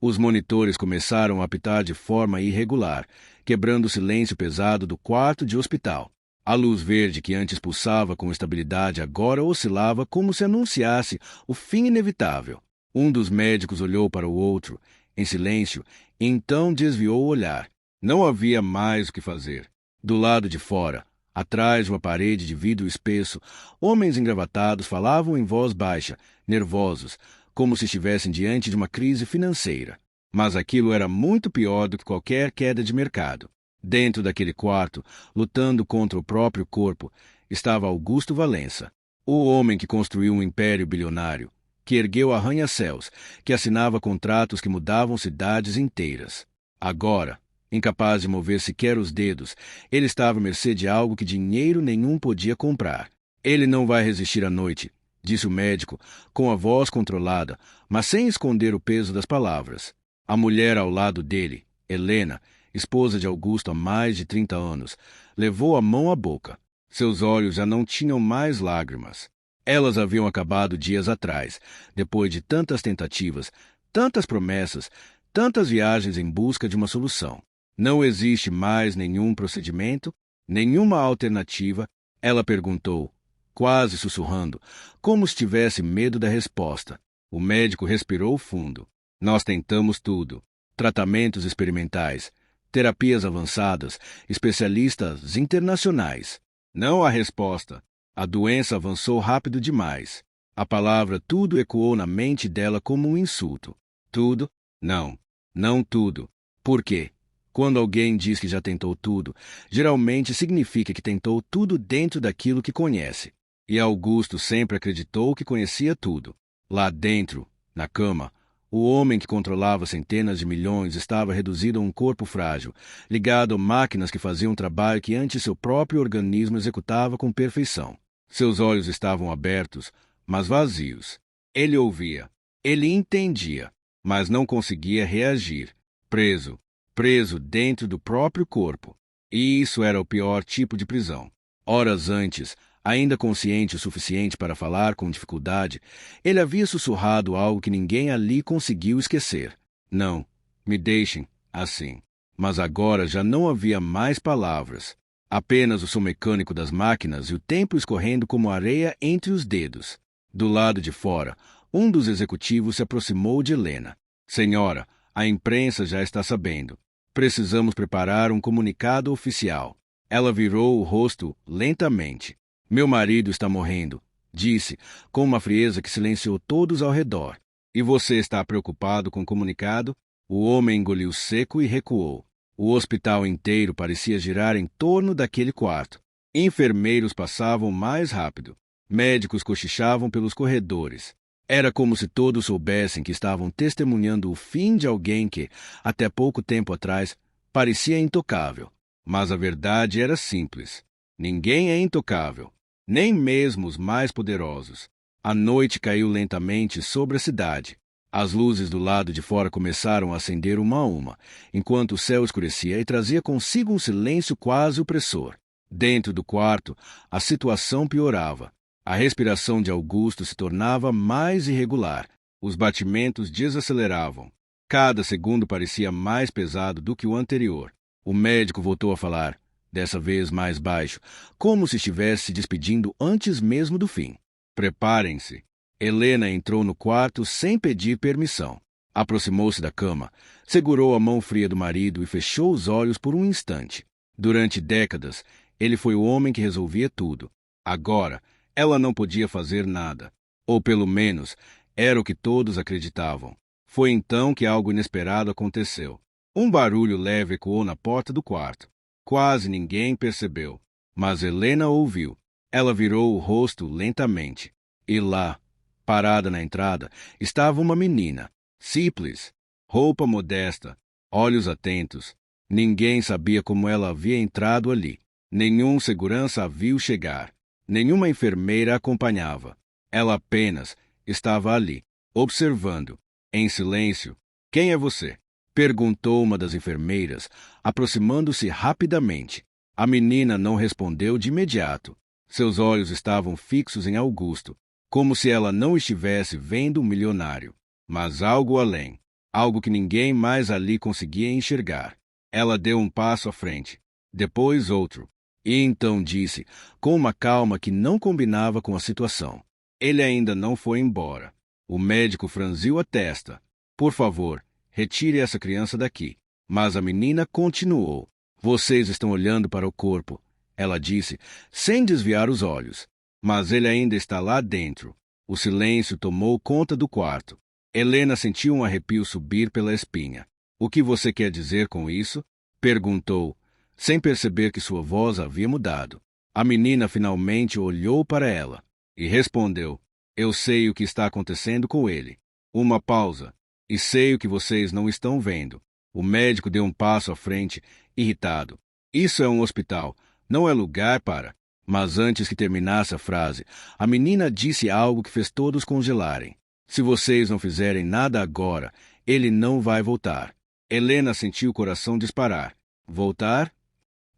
Os monitores começaram a apitar de forma irregular, quebrando o silêncio pesado do quarto de hospital. A luz verde que antes pulsava com estabilidade agora oscilava como se anunciasse o fim inevitável. Um dos médicos olhou para o outro, em silêncio, e então desviou o olhar. Não havia mais o que fazer. Do lado de fora, atrás de uma parede de vidro espesso, homens engravatados falavam em voz baixa, nervosos, como se estivessem diante de uma crise financeira. Mas aquilo era muito pior do que qualquer queda de mercado. Dentro daquele quarto, lutando contra o próprio corpo, estava Augusto Valença, o homem que construiu um império bilionário, que ergueu arranha-céus, que assinava contratos que mudavam cidades inteiras. Agora, incapaz de mover sequer os dedos, ele estava à mercê de algo que dinheiro nenhum podia comprar. Ele não vai resistir à noite, disse o médico, com a voz controlada, mas sem esconder o peso das palavras. A mulher ao lado dele, Helena, esposa de Augusto há mais de 30 anos, levou a mão à boca. Seus olhos já não tinham mais lágrimas. Elas haviam acabado dias atrás, depois de tantas tentativas, tantas promessas, tantas viagens em busca de uma solução. Não existe mais nenhum procedimento, nenhuma alternativa, ela perguntou, quase sussurrando, como se tivesse medo da resposta. O médico respirou fundo. Nós tentamos tudo. Tratamentos experimentais, terapias avançadas, especialistas internacionais. Não há resposta. A doença avançou rápido demais. A palavra tudo ecoou na mente dela como um insulto. Tudo? Não. Não tudo. Por quê? Quando alguém diz que já tentou tudo, geralmente significa que tentou tudo dentro daquilo que conhece. E Augusto sempre acreditou que conhecia tudo. Lá dentro, na cama, o homem que controlava centenas de milhões estava reduzido a um corpo frágil, ligado a máquinas que faziam um trabalho que antes seu próprio organismo executava com perfeição. Seus olhos estavam abertos, mas vazios. Ele ouvia, ele entendia, mas não conseguia reagir. Preso dentro do próprio corpo. E isso era o pior tipo de prisão. Horas antes, ainda consciente o suficiente para falar com dificuldade, ele havia sussurrado algo que ninguém ali conseguiu esquecer. Não, me deixem assim. Mas agora já não havia mais palavras. Apenas o som mecânico das máquinas e o tempo escorrendo como areia entre os dedos. Do lado de fora, um dos executivos se aproximou de Helena. Senhora, a imprensa já está sabendo. Precisamos preparar um comunicado oficial. Ela virou o rosto lentamente. Meu marido está morrendo, disse, com uma frieza que silenciou todos ao redor. E você está preocupado com o comunicado? O homem engoliu seco e recuou. O hospital inteiro parecia girar em torno daquele quarto. Enfermeiros passavam mais rápido. Médicos cochichavam pelos corredores. Era como se todos soubessem que estavam testemunhando o fim de alguém que, até pouco tempo atrás, parecia intocável. Mas a verdade era simples. Ninguém é intocável, nem mesmo os mais poderosos. A noite caiu lentamente sobre a cidade. As luzes do lado de fora começaram a acender uma a uma, enquanto o céu escurecia e trazia consigo um silêncio quase opressor. Dentro do quarto, a situação piorava. A respiração de Augusto se tornava mais irregular. Os batimentos desaceleravam. Cada segundo parecia mais pesado do que o anterior. O médico voltou a falar, dessa vez mais baixo, como se estivesse se despedindo antes mesmo do fim. Preparem-se. Helena entrou no quarto sem pedir permissão. Aproximou-se da cama, segurou a mão fria do marido e fechou os olhos por um instante. Durante décadas, ele foi o homem que resolvia tudo. Agora, ela não podia fazer nada. Ou pelo menos, era o que todos acreditavam. Foi então que algo inesperado aconteceu. Um barulho leve ecoou na porta do quarto. Quase ninguém percebeu, mas Helena ouviu. Ela virou o rosto lentamente. E lá, parada na entrada, estava uma menina, simples, roupa modesta, olhos atentos. Ninguém sabia como ela havia entrado ali. Nenhum segurança a viu chegar. Nenhuma enfermeira a acompanhava. Ela apenas estava ali, observando, em silêncio. Quem é você? Perguntou uma das enfermeiras, aproximando-se rapidamente. A menina não respondeu de imediato. Seus olhos estavam fixos em Augusto, como se ela não estivesse vendo um milionário, mas algo além. algo que ninguém mais ali conseguia enxergar. Ela deu um passo à frente, depois outro, e então disse, com uma calma que não combinava com a situação: ele ainda não foi embora. O médico franziu a testa. Por favor, retire essa criança daqui. Mas a menina continuou. Vocês estão olhando para o corpo, ela disse, sem desviar os olhos. Mas ele ainda está lá dentro. O silêncio tomou conta do quarto. Helena sentiu um arrepio subir pela espinha. O que você quer dizer com isso? Perguntou, sem perceber que sua voz havia mudado. A menina finalmente olhou para ela e respondeu: eu sei o que está acontecendo com ele. Uma pausa. E sei o que vocês não estão vendo. O médico deu um passo à frente, irritado. Isso é um hospital, não é lugar para... Mas antes que terminasse a frase, a menina disse algo que fez todos congelarem. Se vocês não fizerem nada agora, ele não vai voltar. Helena sentiu o coração disparar. Voltar?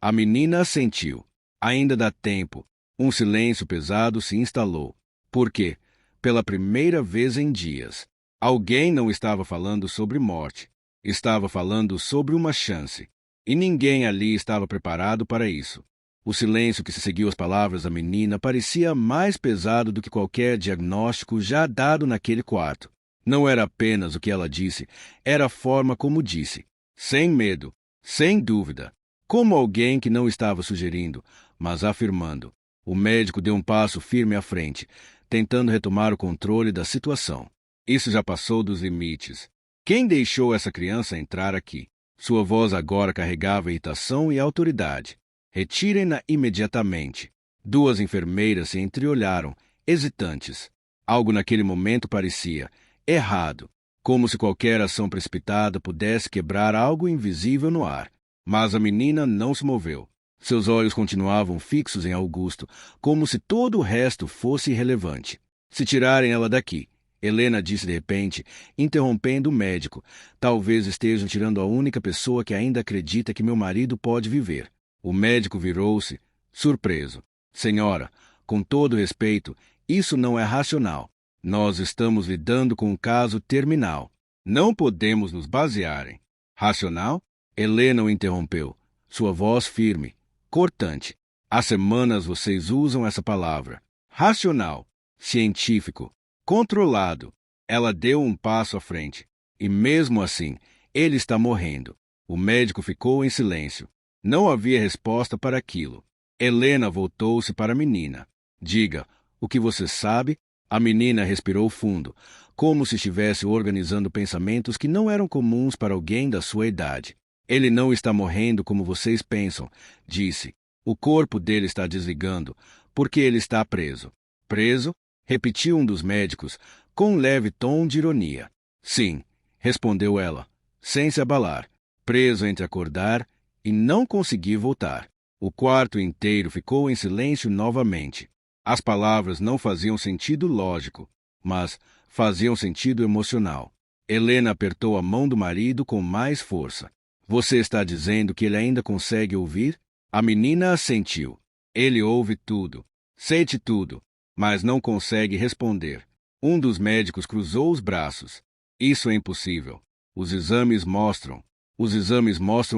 A menina assentiu. Ainda dá tempo. Um silêncio pesado se instalou. Por quê? Pela primeira vez em dias, alguém não estava falando sobre morte. Estava falando sobre uma chance. E ninguém ali estava preparado para isso. O silêncio que se seguiu às palavras da menina parecia mais pesado do que qualquer diagnóstico já dado naquele quarto. Não era apenas o que ela disse, era a forma como disse. Sem medo, sem dúvida. Como alguém que não estava sugerindo, mas afirmando. O médico deu um passo firme à frente, tentando retomar o controle da situação. Isso já passou dos limites. Quem deixou essa criança entrar aqui? Sua voz agora carregava irritação e autoridade. Retirem-na imediatamente. Duas enfermeiras se entreolharam, hesitantes. Algo naquele momento parecia errado, como se qualquer ação precipitada pudesse quebrar algo invisível no ar. Mas a menina não se moveu. Seus olhos continuavam fixos em Augusto, como se todo o resto fosse irrelevante. Se tirarem ela daqui, Helena disse de repente, interrompendo o médico. Talvez estejam tirando a única pessoa que ainda acredita que meu marido pode viver. O médico virou-se, surpreso. Senhora, com todo respeito, isso não é racional. Nós estamos lidando com um caso terminal. Não podemos nos basear em... Racional? Helena o interrompeu, sua voz firme, cortante. Há semanas vocês usam essa palavra. Racional, científico, controlado. Ela deu um passo à frente. E mesmo assim, ele está morrendo. O médico ficou em silêncio. Não havia resposta para aquilo. Helena voltou-se para a menina. Diga, o que você sabe? A menina respirou fundo, como se estivesse organizando pensamentos que não eram comuns para alguém da sua idade. Ele não está morrendo como vocês pensam, disse. O corpo dele está desligando, porque ele está preso. Preso? Repetiu um dos médicos, com um leve tom de ironia. Sim, respondeu ela, sem se abalar. Preso entre acordar e não conseguir voltar. O quarto inteiro ficou em silêncio novamente. As palavras não faziam sentido lógico, mas faziam sentido emocional. Helena apertou a mão do marido com mais força. Você está dizendo que ele ainda consegue ouvir? A menina assentiu. Ele ouve tudo, sente tudo, mas não consegue responder. Um dos médicos cruzou os braços. Isso é impossível. Os exames mostram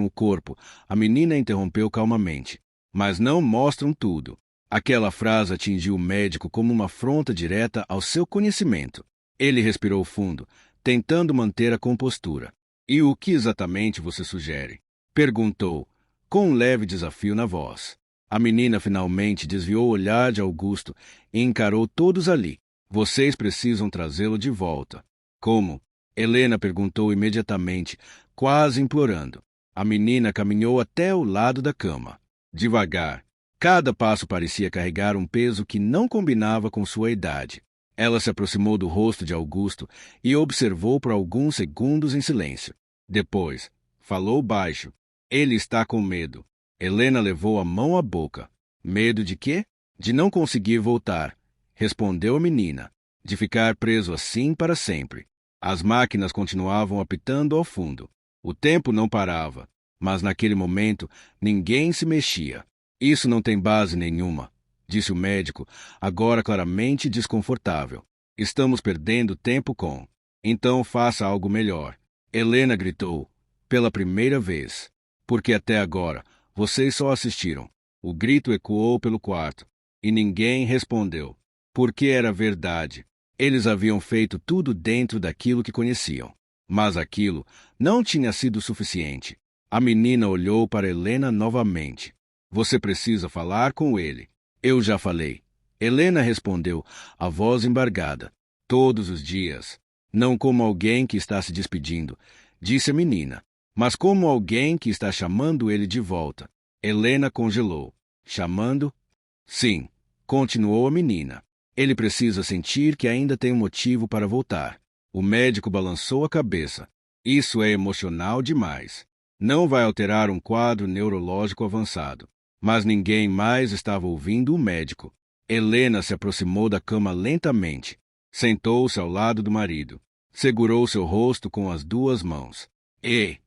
o corpo. A menina interrompeu calmamente. Mas não mostram tudo. Aquela frase atingiu o médico como uma afronta direta ao seu conhecimento. Ele respirou fundo, tentando manter a compostura. E o que exatamente você sugere? Perguntou, com um leve desafio na voz. A menina finalmente desviou o olhar de Augusto e encarou todos ali. Vocês precisam trazê-lo de volta. Como? Helena perguntou imediatamente, quase implorando. A menina caminhou até o lado da cama. Devagar. Cada passo parecia carregar um peso que não combinava com sua idade. Ela se aproximou do rosto de Augusto e observou por alguns segundos em silêncio. Depois, falou baixo. Ele está com medo. Helena levou a mão à boca. Medo de quê? De não conseguir voltar, respondeu a menina. De ficar preso assim para sempre. As máquinas continuavam apitando ao fundo. O tempo não parava, mas naquele momento ninguém se mexia. Isso não tem base nenhuma, disse o médico, agora claramente desconfortável. Estamos perdendo tempo com... Então faça algo melhor. Helena gritou, pela primeira vez. Porque até agora, vocês só assistiram. O grito ecoou pelo quarto. E ninguém respondeu. Porque era verdade. Eles haviam feito tudo dentro daquilo que conheciam. Mas aquilo não tinha sido suficiente. A menina olhou para Helena novamente. Você precisa falar com ele. Eu já falei. Helena respondeu, a voz embargada. Todos os dias. Não como alguém que está se despedindo, disse a menina, mas como alguém que está chamando ele de volta. Helena congelou. Chamando? Sim, continuou a menina. Ele precisa sentir que ainda tem um motivo para voltar. O médico balançou a cabeça. Isso é emocional demais. Não vai alterar um quadro neurológico avançado. Mas ninguém mais estava ouvindo o médico. Helena se aproximou da cama lentamente. Sentou-se ao lado do marido. Segurou seu rosto com as duas mãos. E,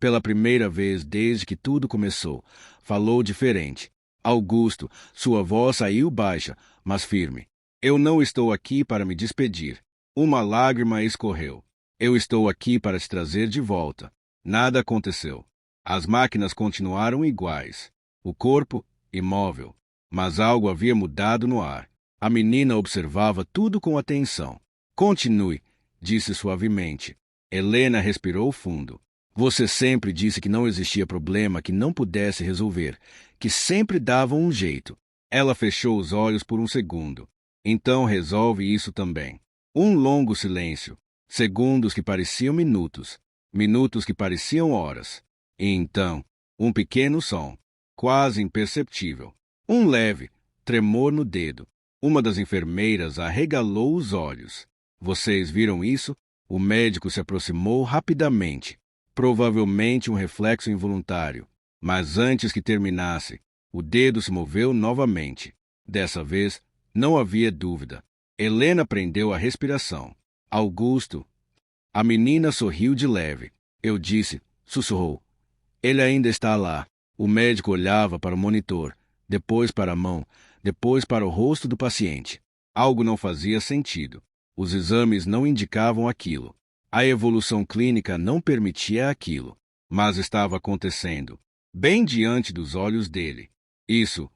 pela primeira vez desde que tudo começou, falou diferente. Augusto, sua voz saiu baixa, mas firme. Eu não estou aqui para me despedir. Uma lágrima escorreu. Eu estou aqui para te trazer de volta. Nada aconteceu. As máquinas continuaram iguais. O corpo, imóvel. Mas algo havia mudado no ar. A menina observava tudo com atenção. Continue, disse suavemente. Helena respirou fundo. Você sempre disse que não existia problema que não pudesse resolver, que sempre dava um jeito. Ela fechou os olhos por um segundo. Então resolve isso também. Um longo silêncio. Segundos que pareciam minutos. Minutos que pareciam horas. E então, um pequeno som, quase imperceptível. Um leve tremor no dedo. Uma das enfermeiras arregalou os olhos. Vocês viram isso? O médico se aproximou rapidamente. Provavelmente um reflexo involuntário. Mas antes que terminasse, o dedo se moveu novamente. Dessa vez, não havia dúvida. Helena prendeu a respiração. Augusto. A menina sorriu de leve. Eu disse, sussurrou. Ele ainda está lá. O médico olhava para o monitor, depois para a mão, depois para o rosto do paciente. Algo não fazia sentido. Os exames não indicavam aquilo. A evolução clínica não permitia aquilo. Mas estava acontecendo, bem diante dos olhos dele. Isso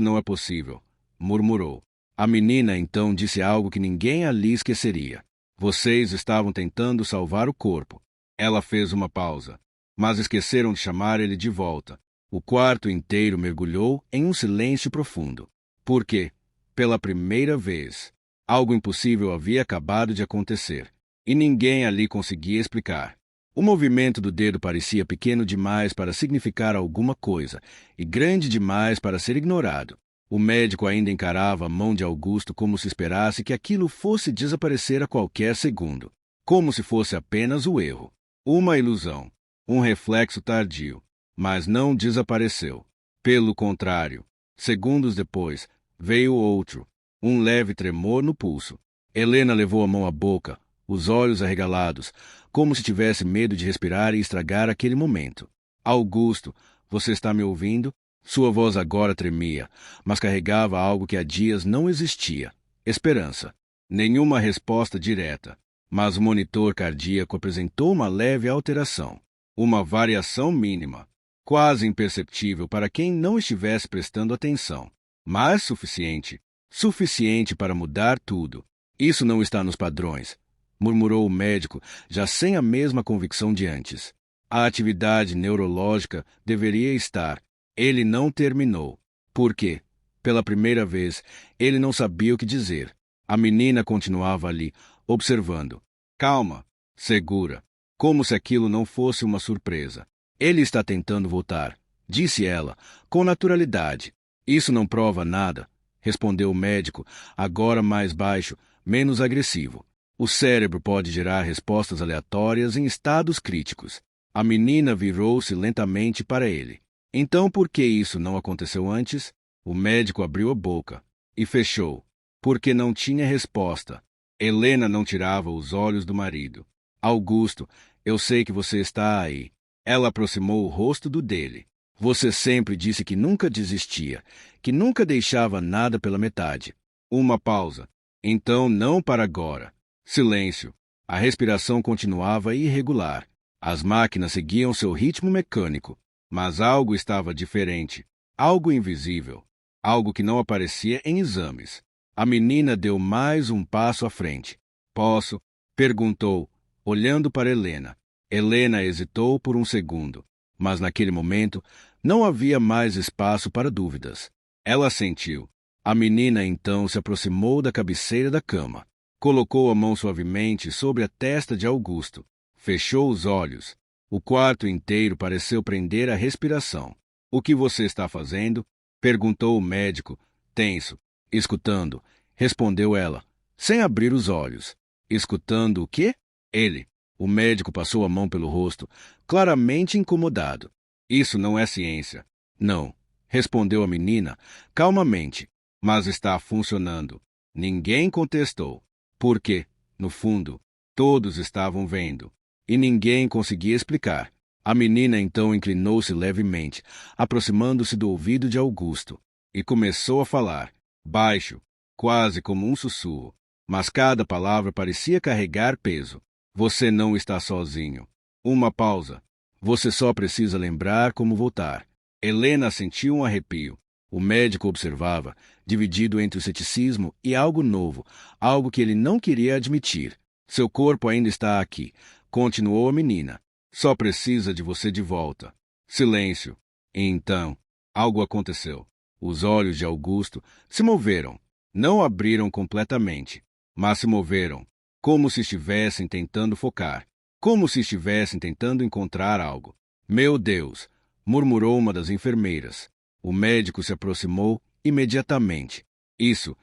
não é possível, murmurou. A menina então disse algo que ninguém ali esqueceria. Vocês estavam tentando salvar o corpo. Ela fez uma pausa, mas esqueceram de chamar ele de volta. O quarto inteiro mergulhou em um silêncio profundo. Porque, pela primeira vez, algo impossível havia acabado de acontecer. E ninguém ali conseguia explicar. O movimento do dedo parecia pequeno demais para significar alguma coisa, e grande demais para ser ignorado. O médico ainda encarava a mão de Augusto como se esperasse que aquilo fosse desaparecer a qualquer segundo. Como se fosse apenas o erro. Uma ilusão. Um reflexo tardio. Mas não desapareceu. Pelo contrário, segundos depois, veio outro. Um leve tremor no pulso. Helena levou a mão à boca, os olhos arregalados, como se tivesse medo de respirar e estragar aquele momento. Augusto, você está me ouvindo? Sua voz agora tremia, mas carregava algo que há dias não existia. Esperança. Nenhuma resposta direta. Mas o monitor cardíaco apresentou uma leve alteração. Uma variação mínima. Quase imperceptível para quem não estivesse prestando atenção. Mas suficiente. Suficiente para mudar tudo. Isso não está nos padrões, murmurou o médico, já sem a mesma convicção de antes. A atividade neurológica deveria estar. Ele não terminou. Por quê? Pela primeira vez, ele não sabia o que dizer. A menina continuava ali, observando. Calma, segura. Como se aquilo não fosse uma surpresa. Ele está tentando voltar, disse ela, com naturalidade. Isso não prova nada, respondeu o médico, agora mais baixo, menos agressivo. O cérebro pode gerar respostas aleatórias em estados críticos. A menina virou-se lentamente para ele. Então por que isso não aconteceu antes? O médico abriu a boca e fechou, porque não tinha resposta. Helena não tirava os olhos do marido. Augusto, eu sei que você está aí. Ela aproximou o rosto do dele. Você sempre disse que nunca desistia, que nunca deixava nada pela metade. Uma pausa. Então não para agora. Silêncio. A respiração continuava irregular. As máquinas seguiam seu ritmo mecânico, mas algo estava diferente, algo invisível, algo que não aparecia em exames. A menina deu mais um passo à frente. Posso? Perguntou, olhando para Helena. Helena hesitou por um segundo, mas naquele momento não havia mais espaço para dúvidas. Ela assentiu. A menina então se aproximou da cabeceira da cama. Colocou a mão suavemente sobre a testa de Augusto. Fechou os olhos. O quarto inteiro pareceu prender a respiração. O que você está fazendo? Perguntou o médico, tenso. Escutando, respondeu ela, sem abrir os olhos. Escutando o quê? Ele. O médico passou a mão pelo rosto, claramente incomodado. Isso não é ciência. Não, respondeu a menina, calmamente. Mas está funcionando. Ninguém contestou. Porque, no fundo, todos estavam vendo. E ninguém conseguia explicar. A menina então inclinou-se levemente, aproximando-se do ouvido de Augusto, e começou a falar, baixo, quase como um sussurro. Mas cada palavra parecia carregar peso. Você não está sozinho. Uma pausa. Você só precisa lembrar como voltar. Helena sentiu um arrepio. O médico observava, dividido entre o ceticismo e algo novo, algo que ele não queria admitir. Seu corpo ainda está aqui, continuou a menina. Só precisa de você de volta. Silêncio. E então, algo aconteceu. Os olhos de Augusto se moveram. Não abriram completamente, mas se moveram, como se estivessem tentando focar, como se estivessem tentando encontrar algo. Meu Deus! Murmurou uma das enfermeiras. O médico se aproximou imediatamente. Isso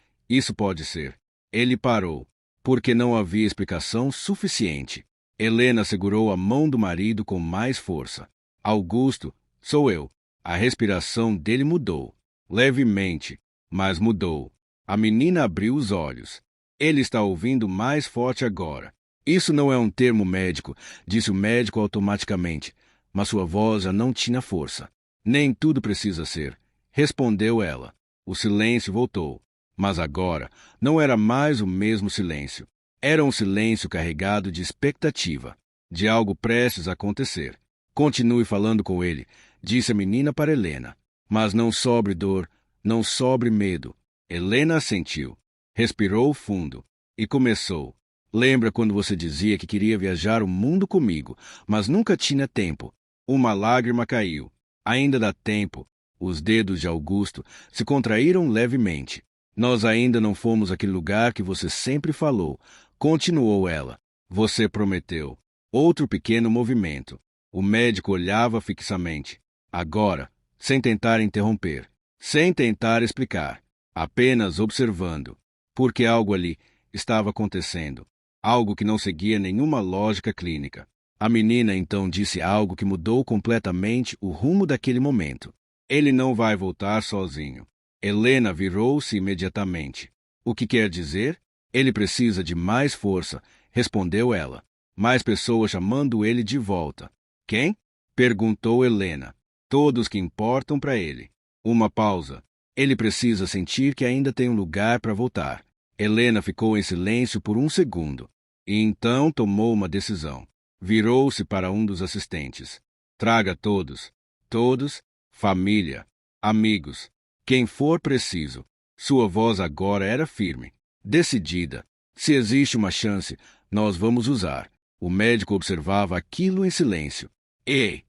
pode ser. Ele parou, porque não havia explicação suficiente. Helena segurou a mão do marido com mais força. Augusto, sou eu. A respiração dele mudou. Levemente, mas mudou. A menina abriu os olhos. Ele está ouvindo mais forte agora. Isso não é um termo médico, disse o médico automaticamente, mas sua voz já não tinha força. Nem tudo precisa ser, respondeu ela. O silêncio voltou, mas agora não era mais o mesmo silêncio. Era um silêncio carregado de expectativa, de algo prestes a acontecer. Continue falando com ele, disse a menina para Helena. Mas não sobre dor, não sobre medo. Helena assentiu, respirou fundo e começou. Lembra quando você dizia que queria viajar o mundo comigo, mas nunca tinha tempo? Uma lágrima caiu. Ainda dá tempo. Os dedos de Augusto se contraíram levemente. Nós ainda não fomos àquele lugar que você sempre falou, continuou ela. Você prometeu. Outro pequeno movimento. O médico olhava fixamente. Agora, sem tentar interromper, sem tentar explicar, apenas observando. Porque algo ali estava acontecendo. Algo que não seguia nenhuma lógica clínica. A menina então disse algo que mudou completamente o rumo daquele momento. Ele não vai voltar sozinho. Helena virou-se imediatamente. O que quer dizer? Ele precisa de mais força, respondeu ela. Mais pessoas chamando ele de volta. Quem? Perguntou Helena. Todos que importam para ele. Uma pausa. Ele precisa sentir que ainda tem um lugar para voltar. Helena ficou em silêncio por um segundo. E então tomou uma decisão. Virou-se para um dos assistentes. Traga todos. Todos, família, amigos, quem for preciso. Sua voz agora era firme, decidida. Se existe uma chance, nós vamos usar. O médico observava aquilo em silêncio. E,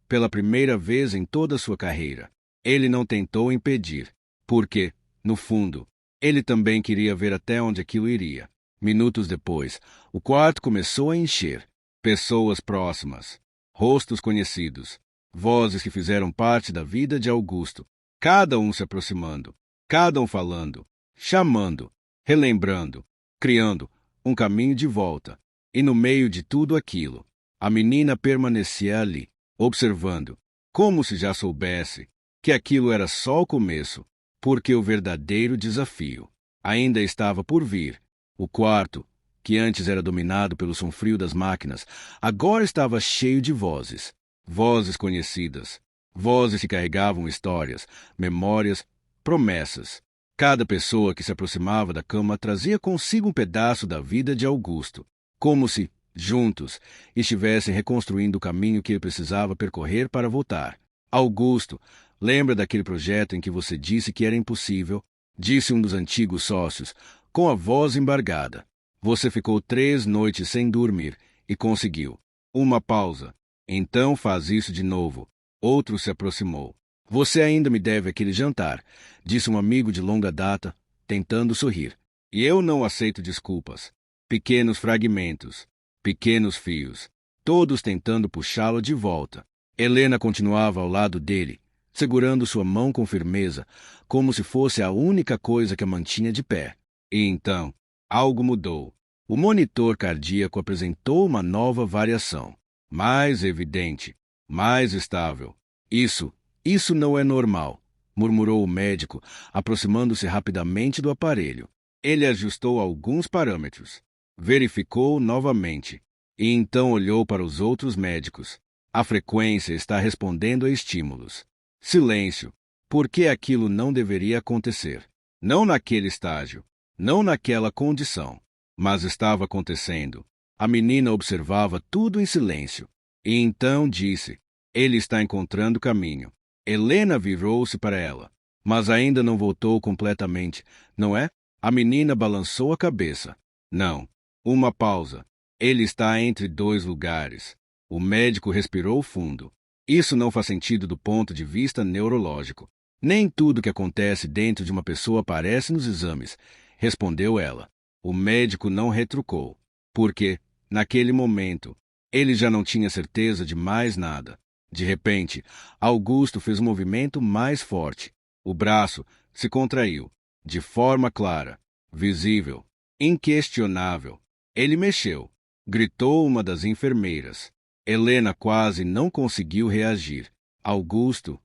pela primeira vez em toda sua carreira, ele não tentou impedir, porque, no fundo, ele também queria ver até onde aquilo iria. Minutos depois, o quarto começou a encher. Pessoas próximas, rostos conhecidos, vozes que fizeram parte da vida de Augusto, cada um se aproximando, cada um falando, chamando, relembrando, criando um caminho de volta. E no meio de tudo aquilo, a menina permanecia ali, observando, como se já soubesse que aquilo era só o começo, porque o verdadeiro desafio ainda estava por vir. O quarto, que antes era dominado pelo som frio das máquinas, agora estava cheio de vozes. Vozes conhecidas. Vozes que carregavam histórias, memórias, promessas. Cada pessoa que se aproximava da cama trazia consigo um pedaço da vida de Augusto. Como se, juntos, estivessem reconstruindo o caminho que ele precisava percorrer para voltar. Augusto, lembra daquele projeto em que você disse que era impossível? Disse um dos antigos sócios, com a voz embargada. Você ficou 3 noites sem dormir e conseguiu. Uma pausa. Então faz isso de novo. Outro se aproximou. Você ainda me deve aquele jantar, disse um amigo de longa data, tentando sorrir. E eu não aceito desculpas. Pequenos fragmentos, pequenos fios, todos tentando puxá-lo de volta. Helena continuava ao lado dele, segurando sua mão com firmeza, como se fosse a única coisa que a mantinha de pé. E então, algo mudou. O monitor cardíaco apresentou uma nova variação, mais evidente, mais estável. Isso não é normal, murmurou o médico, aproximando-se rapidamente do aparelho. Ele ajustou alguns parâmetros, verificou novamente, e então olhou para os outros médicos. A frequência está respondendo a estímulos. Silêncio. Por que aquilo não deveria acontecer? Não naquele estágio, não naquela condição. Mas estava acontecendo. A menina observava tudo em silêncio. E então disse: ele está encontrando caminho. Helena virou-se para ela, mas ainda não voltou completamente, não é? A menina balançou a cabeça. Não. Uma pausa. Ele está entre 2 lugares. O médico respirou fundo. Isso não faz sentido do ponto de vista neurológico. Nem tudo que acontece dentro de uma pessoa aparece nos exames, respondeu ela. O médico não retrucou, porque, naquele momento, ele já não tinha certeza de mais nada. De repente, Augusto fez um movimento mais forte. O braço se contraiu, de forma clara, visível, inquestionável. Ele mexeu. Gritou uma das enfermeiras. Helena quase não conseguiu reagir. Augusto.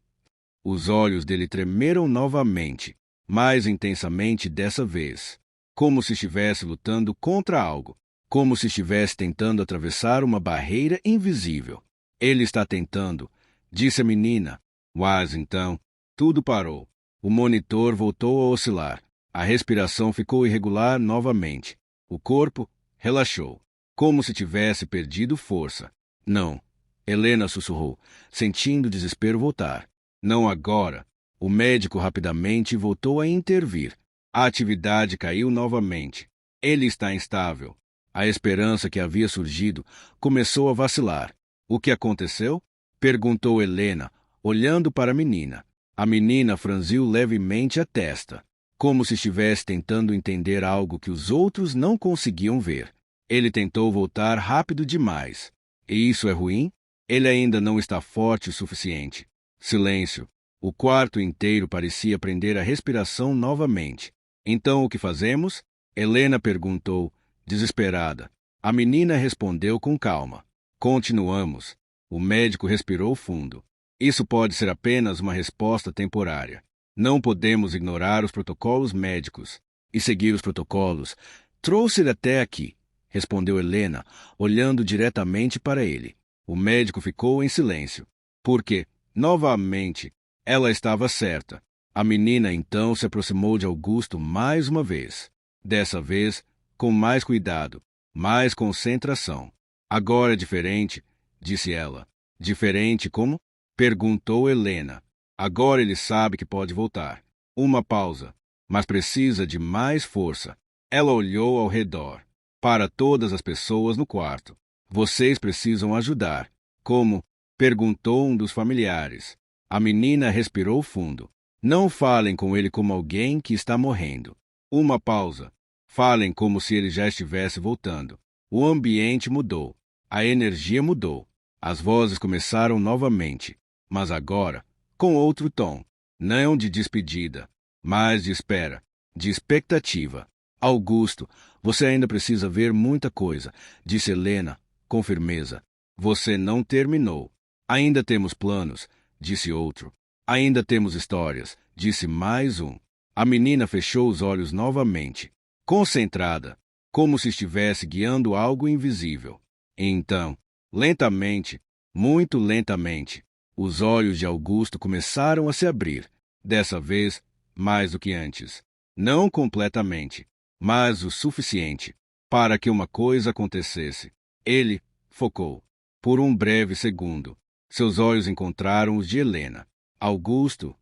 Os olhos dele tremeram novamente, mais intensamente dessa vez, como se estivesse lutando contra algo, como se estivesse tentando atravessar uma barreira invisível. Ele está tentando, disse a menina. Mas então, tudo parou. O monitor voltou a oscilar. A respiração ficou irregular novamente. O corpo relaxou, como se tivesse perdido força. Não, Helena sussurrou, sentindo o desespero voltar. Não agora. O médico rapidamente voltou a intervir. A atividade caiu novamente. Ele está instável. A esperança que havia surgido começou a vacilar. O que aconteceu? Perguntou Helena, olhando para a menina. A menina franziu levemente a testa, como se estivesse tentando entender algo que os outros não conseguiam ver. Ele tentou voltar rápido demais. E isso é ruim? Ele ainda não está forte o suficiente. Silêncio. O quarto inteiro parecia prender a respiração novamente. Então o que fazemos? Helena perguntou, desesperada. A menina respondeu com calma. Continuamos. O médico respirou fundo. Isso pode ser apenas uma resposta temporária. Não podemos ignorar os protocolos médicos e seguir os protocolos. Trouxe-lhe até aqui, respondeu Helena, olhando diretamente para ele. O médico ficou em silêncio, porque, novamente, ela estava certa. A menina então se aproximou de Augusto mais uma vez. Dessa vez, com mais cuidado, mais concentração. Agora é diferente, disse ela. Diferente como? Perguntou Helena. Agora ele sabe que pode voltar. Uma pausa, mas precisa de mais força. Ela olhou ao redor, para todas as pessoas no quarto. Vocês precisam ajudar. Como? Perguntou um dos familiares. A menina respirou fundo. Não falem com ele como alguém que está morrendo. Uma pausa. Falem como se ele já estivesse voltando. O ambiente mudou. A energia mudou. As vozes começaram novamente, mas agora, com outro tom. Não de despedida, mas de espera, de expectativa. Augusto, você ainda precisa ver muita coisa, disse Helena, com firmeza. Você não terminou. Ainda temos planos, disse outro. Ainda temos histórias, disse mais um. A menina fechou os olhos novamente, concentrada, como se estivesse guiando algo invisível. E então, lentamente, muito lentamente, os olhos de Augusto começaram a se abrir, dessa vez, mais do que antes. Não completamente, mas o suficiente para que uma coisa acontecesse. Ele focou. Por um breve segundo, seus olhos encontraram os de Helena. Augusto,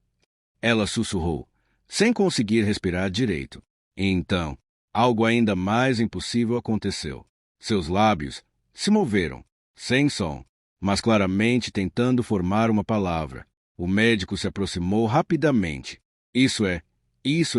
ela sussurrou, sem conseguir respirar direito. E então, algo ainda mais impossível aconteceu. Seus lábios se moveram, sem som, mas claramente tentando formar uma palavra. O médico se aproximou rapidamente. Isso é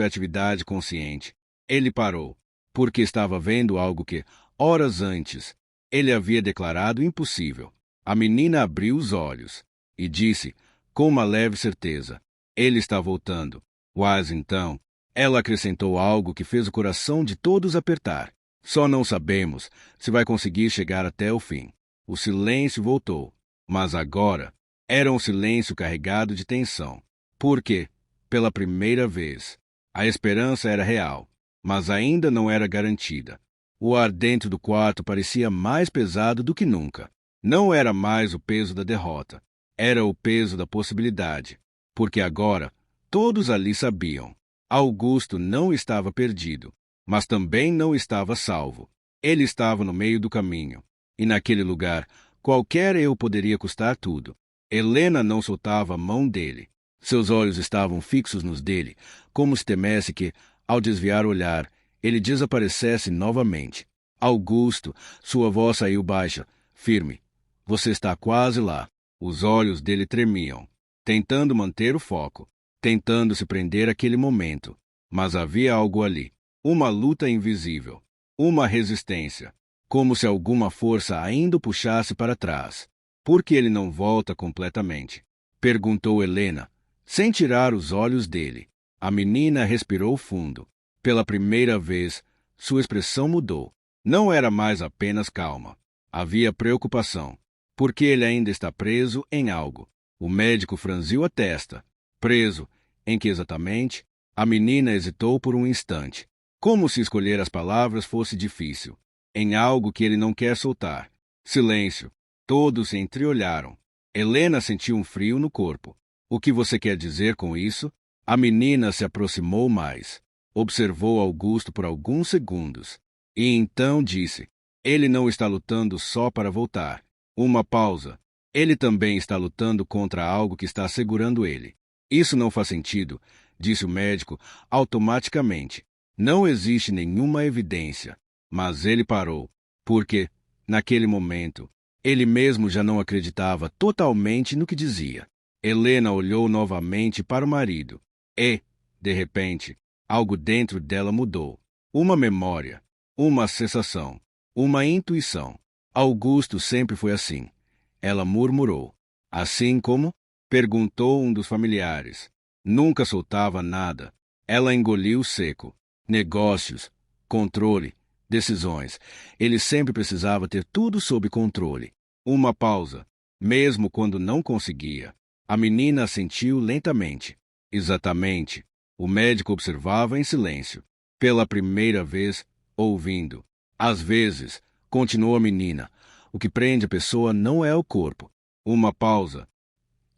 atividade consciente. Ele parou, porque estava vendo algo que, horas antes, ele havia declarado impossível. A menina abriu os olhos e disse, com uma leve certeza, ele está voltando. Quase então, ela acrescentou algo que fez o coração de todos apertar. Só não sabemos se vai conseguir chegar até o fim. O silêncio voltou, mas agora era um silêncio carregado de tensão. Porque, pela primeira vez, a esperança era real, mas ainda não era garantida. O ar dentro do quarto parecia mais pesado do que nunca. Não era mais o peso da derrota, era o peso da possibilidade. Porque agora, todos ali sabiam. Augusto não estava perdido, mas também não estava salvo. Ele estava no meio do caminho, e naquele lugar, qualquer erro poderia custar tudo. Helena não soltava a mão dele. Seus olhos estavam fixos nos dele, como se temesse que, ao desviar o olhar, ele desaparecesse novamente. Augusto, sua voz saiu baixa, firme. Você está quase lá. Os olhos dele tremiam, tentando manter o foco, tentando se prender àquele momento. Mas havia algo ali. Uma luta invisível. Uma resistência. Como se alguma força ainda o puxasse para trás. Por que ele não volta completamente? Perguntou Helena, sem tirar os olhos dele. A menina respirou fundo. Pela primeira vez, sua expressão mudou. Não era mais apenas calma. Havia preocupação. Porque ele ainda está preso em algo. O médico franziu a testa. Preso. Em que exatamente? A menina hesitou por um instante. Como se escolher as palavras fosse difícil. Em algo que ele não quer soltar. Silêncio. Todos se entreolharam. Helena sentiu um frio no corpo. O que você quer dizer com isso? A menina se aproximou mais. Observou Augusto por alguns segundos. E então disse, ele não está lutando só para voltar. Uma pausa. Ele também está lutando contra algo que está segurando ele. Isso não faz sentido, disse o médico automaticamente. Não existe nenhuma evidência. Mas ele parou, porque, naquele momento, ele mesmo já não acreditava totalmente no que dizia. Helena olhou novamente para o marido. E, de repente, algo dentro dela mudou. Uma memória, uma sensação, uma intuição. Augusto sempre foi assim. Ela murmurou. Assim como? Perguntou um dos familiares. Nunca soltava nada. Ela engoliu seco. Negócios, controle, decisões. Ele sempre precisava ter tudo sob controle. Uma pausa, mesmo quando não conseguia. A menina assentiu lentamente. Exatamente. O médico observava em silêncio. Pela primeira vez, ouvindo. Às vezes, continuou a menina, o que prende a pessoa não é o corpo. Uma pausa.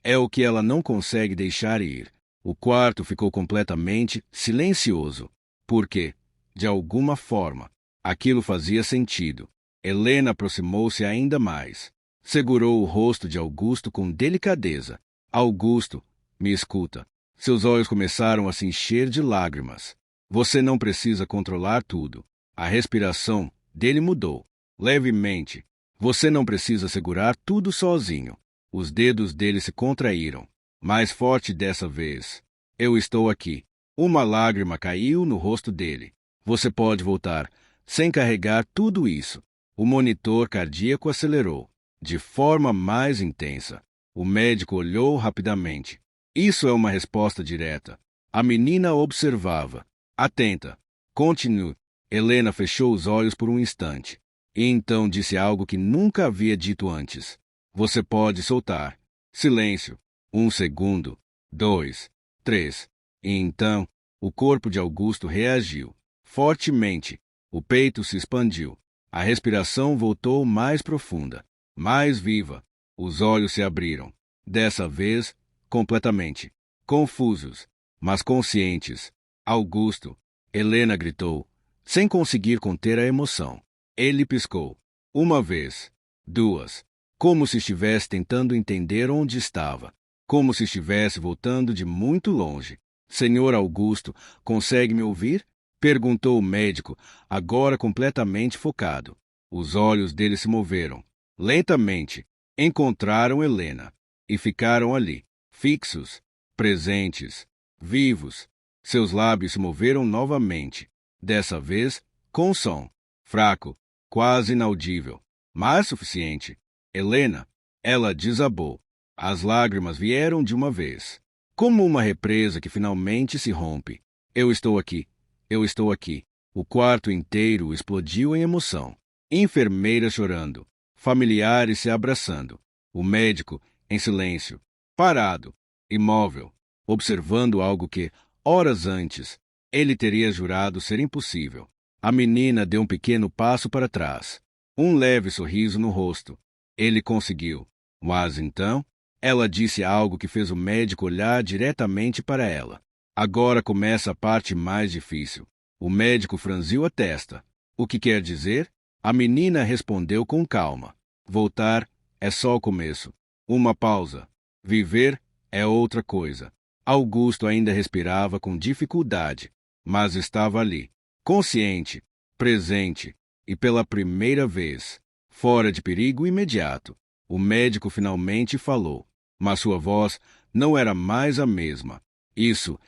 É o que ela não consegue deixar ir. O quarto ficou completamente silencioso. Porque, de alguma forma, aquilo fazia sentido. Helena aproximou-se ainda mais. Segurou o rosto de Augusto com delicadeza. Augusto, me escuta. Seus olhos começaram a se encher de lágrimas. Você não precisa controlar tudo. A respiração dele mudou. Levemente. Você não precisa segurar tudo sozinho. Os dedos dele se contraíram. Mais forte dessa vez. Eu estou aqui. Uma lágrima caiu no rosto dele. Você pode voltar, sem carregar tudo isso. O monitor cardíaco acelerou, de forma mais intensa. O médico olhou rapidamente. Isso é uma resposta direta. A menina observava. Atenta. Continue. Helena fechou os olhos por um instante. E então disse algo que nunca havia dito antes. Você pode soltar. Silêncio. 1 segundo. 2. 3. E então, o corpo de Augusto reagiu. Fortemente. O peito se expandiu. A respiração voltou mais profunda. Mais viva. Os olhos se abriram. Dessa vez, completamente. Confusos, mas conscientes. Augusto. Helena gritou, sem conseguir conter a emoção. Ele piscou. Uma vez, duas, como se estivesse tentando entender onde estava, como se estivesse voltando de muito longe. Senhor Augusto, consegue me ouvir? Perguntou o médico, agora completamente focado. Os olhos dele se moveram. Lentamente, encontraram Helena e ficaram ali, fixos, presentes, vivos. Seus lábios se moveram novamente, dessa vez com som, fraco, quase inaudível, mas suficiente. Helena, ela desabou. As lágrimas vieram de uma vez, como uma represa que finalmente se rompe. Eu estou aqui, eu estou aqui. O quarto inteiro explodiu em emoção. Enfermeiras chorando, familiares se abraçando. O médico, em silêncio, parado, imóvel, observando algo que, horas antes, ele teria jurado ser impossível. A menina deu um pequeno passo para trás, um leve sorriso no rosto. Ele conseguiu. Mas então, ela disse algo que fez o médico olhar diretamente para ela. Agora começa a parte mais difícil. O médico franziu a testa. O que quer dizer? A menina respondeu com calma. Voltar é só o começo. Uma pausa. Viver é outra coisa. Augusto ainda respirava com dificuldade, mas estava ali, consciente, presente, e pela primeira vez, fora de perigo imediato. O médico finalmente falou, mas sua voz não era mais a mesma. Isso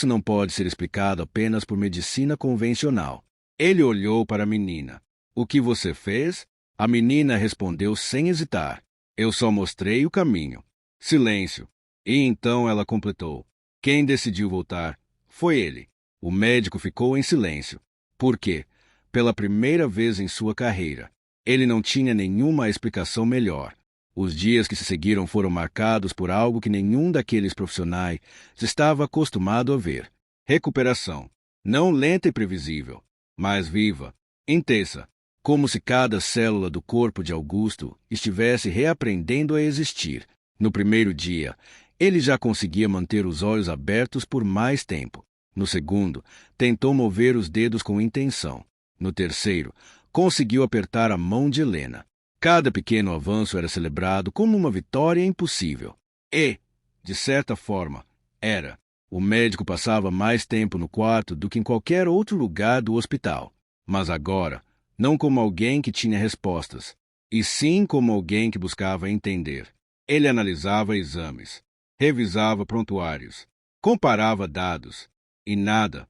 não pode ser explicado apenas por medicina convencional. Ele olhou para a menina. O que você fez? A menina respondeu sem hesitar. Eu só mostrei o caminho. Silêncio. E então ela completou. Quem decidiu voltar foi ele. O médico ficou em silêncio. Por quê? Pela primeira vez em sua carreira, ele não tinha nenhuma explicação melhor. Os dias que se seguiram foram marcados por algo que nenhum daqueles profissionais estava acostumado a ver. Recuperação. Não lenta e previsível, mas viva, intensa, como se cada célula do corpo de Augusto estivesse reaprendendo a existir. No primeiro dia, ele já conseguia manter os olhos abertos por mais tempo. No segundo, tentou mover os dedos com intenção. No terceiro, conseguiu apertar a mão de Helena. Cada pequeno avanço era celebrado como uma vitória impossível. E, de certa forma, era. O médico passava mais tempo no quarto do que em qualquer outro lugar do hospital. Mas agora, não como alguém que tinha respostas, e sim como alguém que buscava entender. Ele analisava exames, revisava prontuários, comparava dados, e nada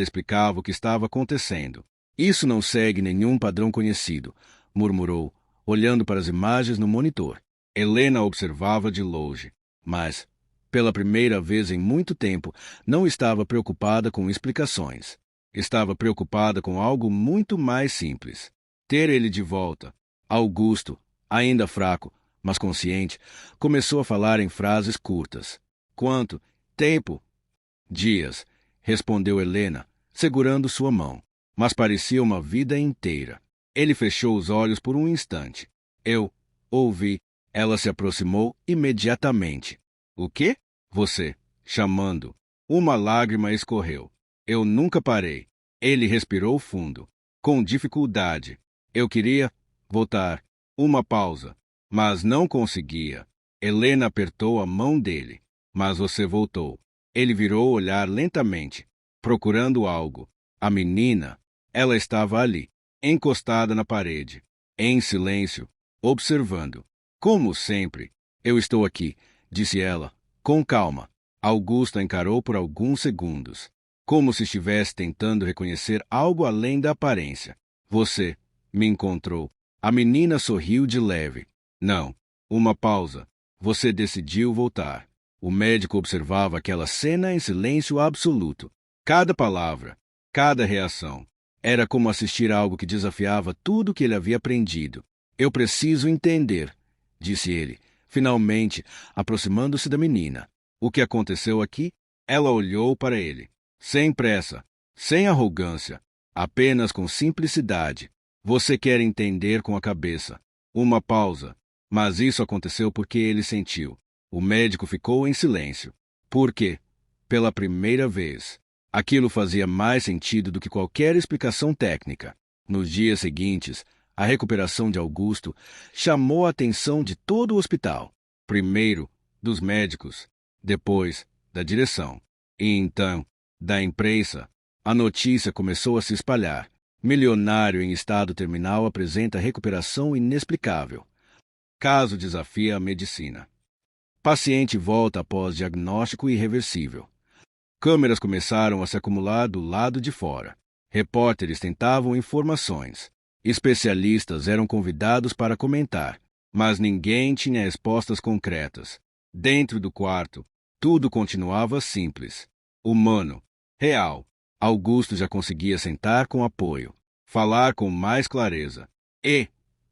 explicava o que estava acontecendo. Isso não segue nenhum padrão conhecido, murmurou, olhando para as imagens no monitor. Helena observava de longe, mas, pela primeira vez em muito tempo, não estava preocupada com explicações. Estava preocupada com algo muito mais simples. Ter ele de volta. Augusto, ainda fraco, mas consciente, começou a falar em frases curtas. Quanto tempo? Dias, respondeu Helena, segurando sua mão. Mas parecia uma vida inteira. Ele fechou os olhos por um instante. Eu ouvi. Ela se aproximou imediatamente. O quê? Você, chamando. Uma lágrima escorreu. Eu nunca parei. Ele respirou fundo, com dificuldade. Eu queria voltar. Uma pausa. Mas não conseguia. Helena apertou a mão dele. Mas você voltou. Ele virou o olhar lentamente, procurando algo. A menina, ela estava ali, encostada na parede, em silêncio, observando. Como sempre. Eu estou aqui, disse ela, com calma. Augusto a encarou por alguns segundos, como se estivesse tentando reconhecer algo além da aparência. Você me encontrou. A menina sorriu de leve. Não. Uma pausa. Você decidiu voltar. O médico observava aquela cena em silêncio absoluto. Cada palavra, cada reação. Era como assistir a algo que desafiava tudo que ele havia aprendido. Eu preciso entender, disse ele, finalmente aproximando-se da menina. O que aconteceu aqui? Ela olhou para ele, sem pressa, sem arrogância, apenas com simplicidade. Você quer entender com a cabeça. Uma pausa. Mas isso aconteceu porque ele sentiu. O médico ficou em silêncio. Por quê? Pela primeira vez. Aquilo fazia mais sentido do que qualquer explicação técnica. Nos dias seguintes, A recuperação de Augusto chamou a atenção de todo o hospital. Primeiro, dos médicos, depois, da direção. E então, da imprensa. A notícia começou a se espalhar. Milionário em estado terminal apresenta recuperação inexplicável. Caso desafia a medicina. Paciente volta após diagnóstico irreversível. Câmeras começaram a se acumular do lado de fora. Repórteres tentavam informações. Especialistas eram convidados para comentar, mas ninguém tinha respostas concretas. Dentro do quarto, tudo continuava simples, humano, real. Augusto já conseguia sentar com apoio, falar com mais clareza e,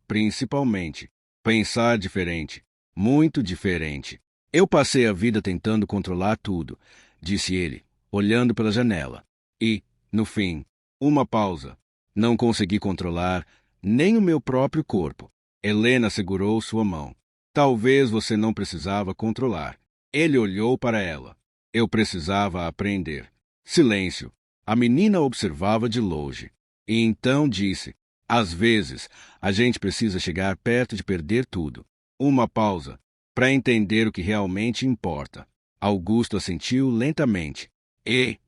principalmente, pensar diferente, muito diferente. Eu passei a vida tentando controlar tudo, disse ele, olhando pela janela. E, no fim, uma pausa. Não consegui controlar nem o meu próprio corpo. Helena segurou sua mão. Talvez você não precisava controlar. Ele olhou para ela. Eu precisava aprender. Silêncio. A menina observava de longe. E então disse: às vezes, a gente precisa chegar perto de perder tudo. Uma pausa, para entender o que realmente importa. Augusto assentiu lentamente. E,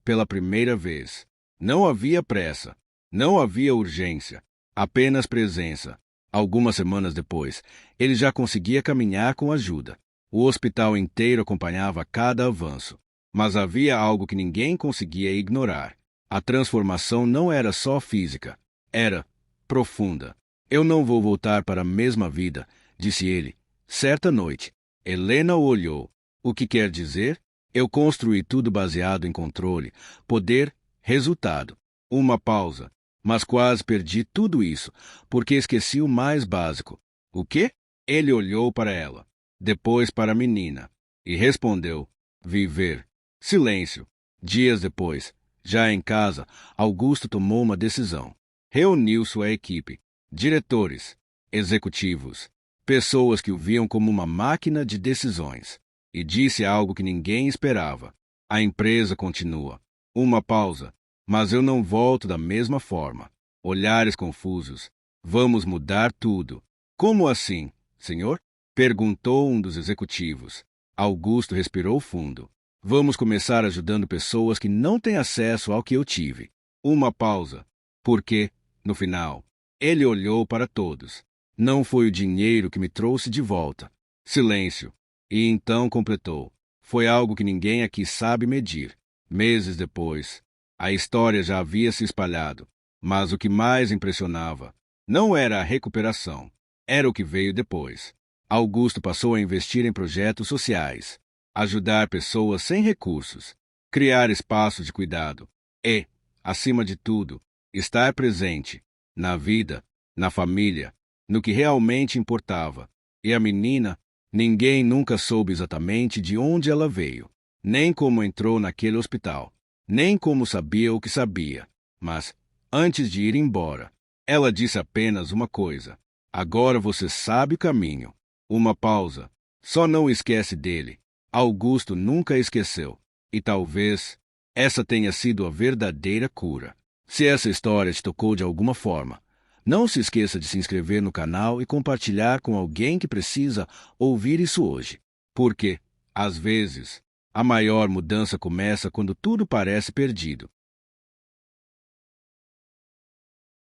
pela primeira vez, não havia pressa, não havia urgência, apenas presença. Algumas semanas depois, ele já conseguia caminhar com ajuda. O hospital inteiro acompanhava cada avanço. Mas havia algo que ninguém conseguia ignorar. A transformação não era só física, era profunda. Eu não vou voltar para a mesma vida, disse ele. Certa noite, Helena o olhou. O que quer dizer? Eu construí tudo baseado em controle, poder, resultado. Uma pausa. Mas quase perdi tudo isso, porque esqueci o mais básico. O quê? Ele olhou para ela, depois para a menina, e respondeu: viver. Silêncio. Dias depois, já em casa, Augusto tomou uma decisão. Reuniu sua equipe, diretores, executivos, pessoas que o viam como uma máquina de decisões, e disse algo que ninguém esperava. A empresa continua. Uma pausa. Mas eu não volto da mesma forma. Olhares confusos. Vamos mudar tudo. Como assim, senhor? Perguntou um dos executivos. Augusto respirou fundo. Vamos começar ajudando pessoas que não têm acesso ao que eu tive. Uma pausa. Porque, no final, ele olhou para todos. Não foi o dinheiro que me trouxe de volta. Silêncio. E então completou. Foi algo que ninguém aqui sabe medir. Meses depois, a história já havia se espalhado. Mas o que mais impressionava não era a recuperação. Era o que veio depois. Augusto passou a investir em projetos sociais, ajudar pessoas sem recursos, criar espaços de cuidado e, acima de tudo, estar presente na vida, na família, no que realmente importava. E a menina, ninguém nunca soube exatamente de onde ela veio, nem como entrou naquele hospital, nem como sabia o que sabia. Mas, antes de ir embora, ela disse apenas uma coisa: agora você sabe o caminho. Uma pausa. Só não esquece dele. Augusto nunca esqueceu. E talvez essa tenha sido a verdadeira cura. Se essa história te tocou de alguma forma, não se esqueça de se inscrever no canal e compartilhar com alguém que precisa ouvir isso hoje. Porque, às vezes, a maior mudança começa quando tudo parece perdido.